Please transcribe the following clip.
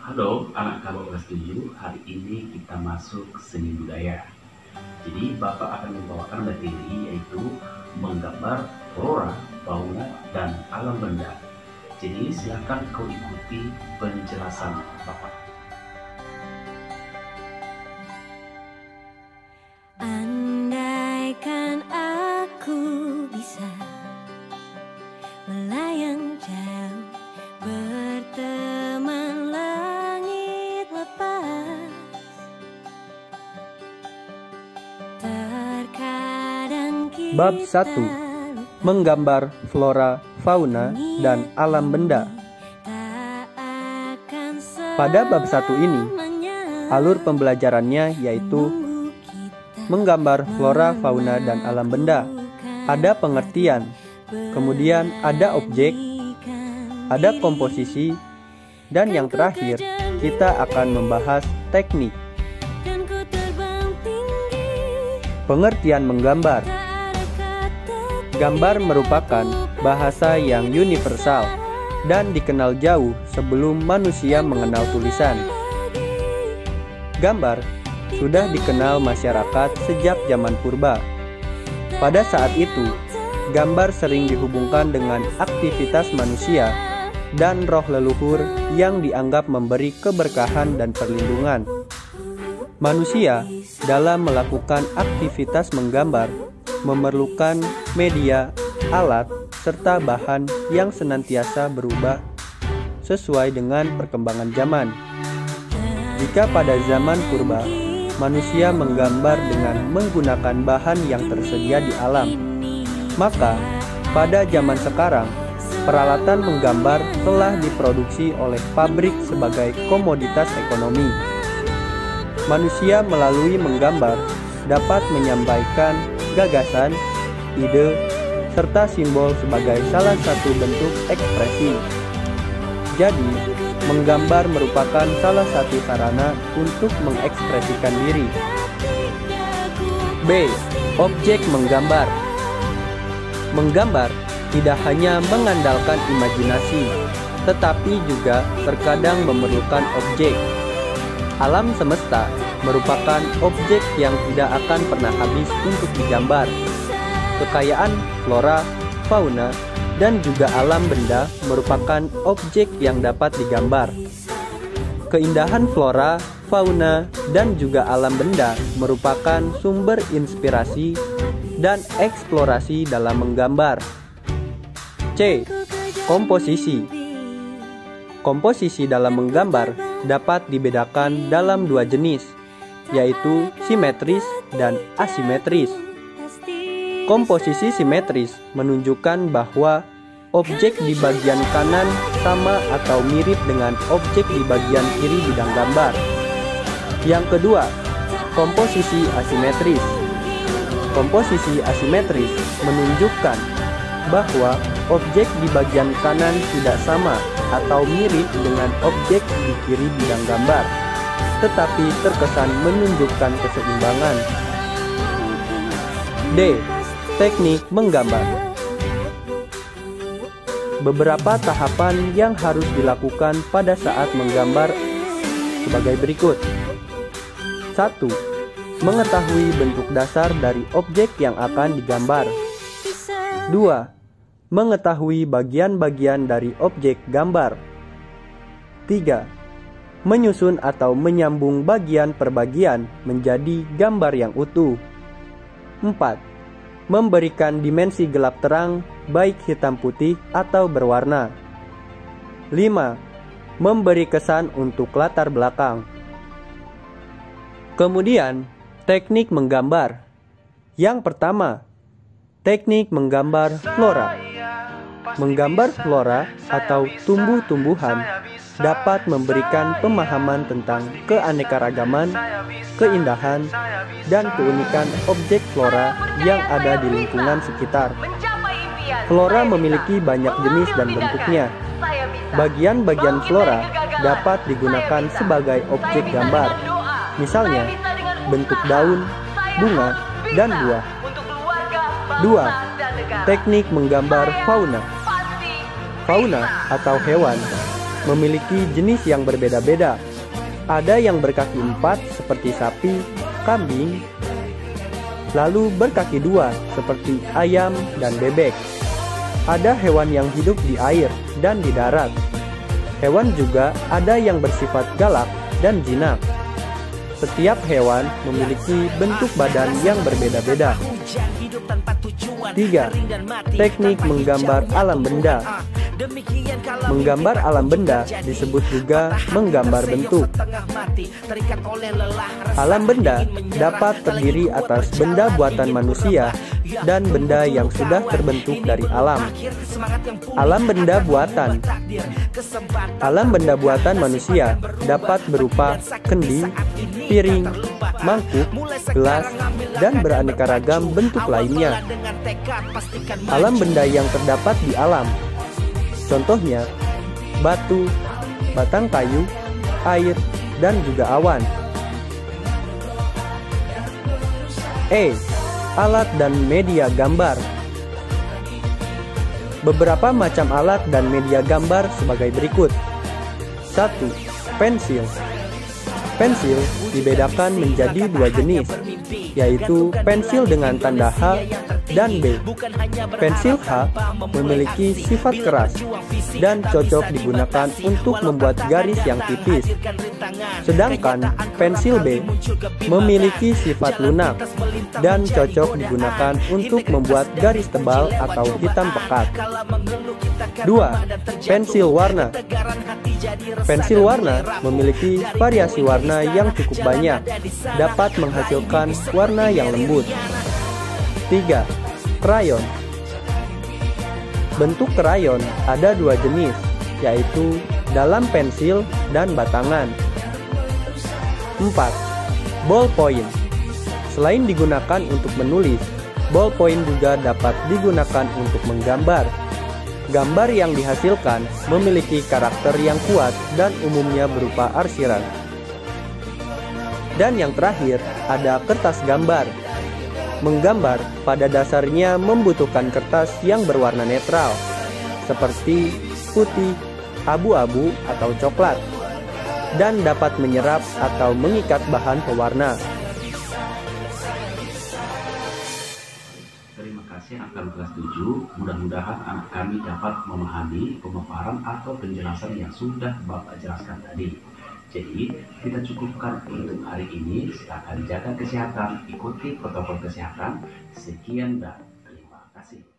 Halo, anak kalau kelas 7, hari ini kita masuk seni budaya. Jadi Bapak akan membawakan materi yaitu menggambar flora, fauna, dan alam benda. Jadi silakan kau ikuti penjelasan Bapak. Andaikan aku bisa melayang jauh, berteman langit lepas. Terkadang kita Bab 1. Menggambar flora, fauna, dan alam benda. Pada bab 1 ini, alur pembelajarannya yaitu menggambar flora, fauna, dan alam benda. Ada pengertian, kemudian ada objek, ada komposisi, dan yang terakhir kita akan membahas teknik. Pengertian menggambar. Gambar merupakan bahasa yang universal dan dikenal jauh sebelum manusia mengenal tulisan. Gambar sudah dikenal masyarakat sejak zaman purba. Pada saat itu, gambar sering dihubungkan dengan aktivitas manusia dan roh leluhur yang dianggap memberi keberkahan dan perlindungan. Manusia dalam melakukan aktivitas menggambar memerlukan media, alat, serta bahan yang senantiasa berubah sesuai dengan perkembangan zaman. Jika pada zaman purba, manusia menggambar dengan menggunakan bahan yang tersedia di alam, maka pada zaman sekarang, peralatan menggambar telah diproduksi oleh pabrik sebagai komoditas ekonomi. Manusia melalui menggambar dapat menyampaikan gagasan, ide, serta simbol sebagai salah satu bentuk ekspresi. Jadi, menggambar merupakan salah satu sarana untuk mengekspresikan diri. B. Objek menggambar. Menggambar tidak hanya mengandalkan imajinasi, tetapi juga terkadang memerlukan objek. Alam semesta merupakan objek yang tidak akan pernah habis untuk digambar. Kekayaan flora, fauna, dan juga alam benda merupakan objek yang dapat digambar. Keindahan flora, fauna, dan juga alam benda merupakan sumber inspirasi dan eksplorasi dalam menggambar. C. Komposisi. Komposisi dalam menggambar dapat dibedakan dalam dua jenis, yaitu simetris dan asimetris. Komposisi simetris menunjukkan bahwa objek di bagian kanan sama atau mirip dengan objek di bagian kiri bidang gambar. Yang kedua, komposisi asimetris. Komposisi asimetris menunjukkan bahwa objek di bagian kanan tidak sama atau mirip dengan objek di kiri bidang gambar, tetapi terkesan menunjukkan keseimbangan. D. Teknik menggambar. Beberapa tahapan yang harus dilakukan pada saat menggambar sebagai berikut. 1. Mengetahui bentuk dasar dari objek yang akan digambar. 2. Mengetahui bagian-bagian dari objek gambar. 3. Menyusun atau menyambung bagian per bagian menjadi gambar yang utuh. 4. Memberikan dimensi gelap terang, baik hitam putih atau berwarna. 5. Memberi kesan untuk latar belakang. Kemudian, teknik menggambar. Yang pertama, teknik menggambar flora. Menggambar flora atau tumbuh-tumbuhan dapat memberikan pemahaman tentang keanekaragaman, keindahan, dan keunikan objek flora yang ada di lingkungan sekitar. Flora memiliki banyak jenis dan bentuknya. Bagian-bagian flora dapat digunakan sebagai objek gambar. Misalnya, bentuk daun, bunga, dan buah. 2. Teknik menggambar fauna. Fauna atau hewan memiliki jenis yang berbeda-beda. Ada yang berkaki 4 seperti sapi, kambing, lalu berkaki 2 seperti ayam dan bebek. Ada hewan yang hidup di air dan di darat. Hewan juga ada yang bersifat galak dan jinak. Setiap hewan memiliki bentuk badan yang berbeda-beda. 3. Teknik menggambar alam benda. Menggambar alam benda disebut juga menggambar bentuk. Alam benda dapat terdiri atas benda buatan manusia dan benda yang sudah terbentuk dari alam. Alam benda buatan. Alam benda buatan manusia dapat berupa kendi, piring, mangkuk, gelas, dan beraneka ragam bentuk lainnya. Alam benda yang terdapat di alam, contohnya batu, batang kayu, air, dan juga awan. Alat dan media gambar. Beberapa macam alat dan media gambar sebagai berikut. 1. Pensil. Pensil dibedakan menjadi 2 jenis, yaitu pensil dengan tanda H dan B. Pensil H memiliki sifat keras dan cocok digunakan untuk membuat garis yang tipis. Sedangkan pensil B memiliki sifat lunak dan cocok digunakan untuk membuat garis tebal atau hitam pekat. 2. Pensil warna. Pensil warna memiliki variasi warna yang cukup banyak, dapat menghasilkan warna yang lembut. 3. Krayon. Bentuk krayon ada 2 jenis, yaitu dalam pensil dan batangan. 4. Ballpoint. Selain digunakan untuk menulis, ballpoint juga dapat digunakan untuk menggambar. Gambar yang dihasilkan memiliki karakter yang kuat dan umumnya berupa arsiran. Dan yang terakhir, ada kertas gambar. Menggambar pada dasarnya membutuhkan kertas yang berwarna netral, seperti putih, abu-abu, atau coklat, dan dapat menyerap atau mengikat bahan pewarna. Terima kasih anak kelas 7. Mudah-mudahan anak kami dapat memahami pemaparan atau penjelasan yang sudah Bapak jelaskan tadi. Jadi, kita cukupkan untuk hari ini. Silakan jaga kesehatan, ikuti protokol kesehatan. Sekian dan terima kasih.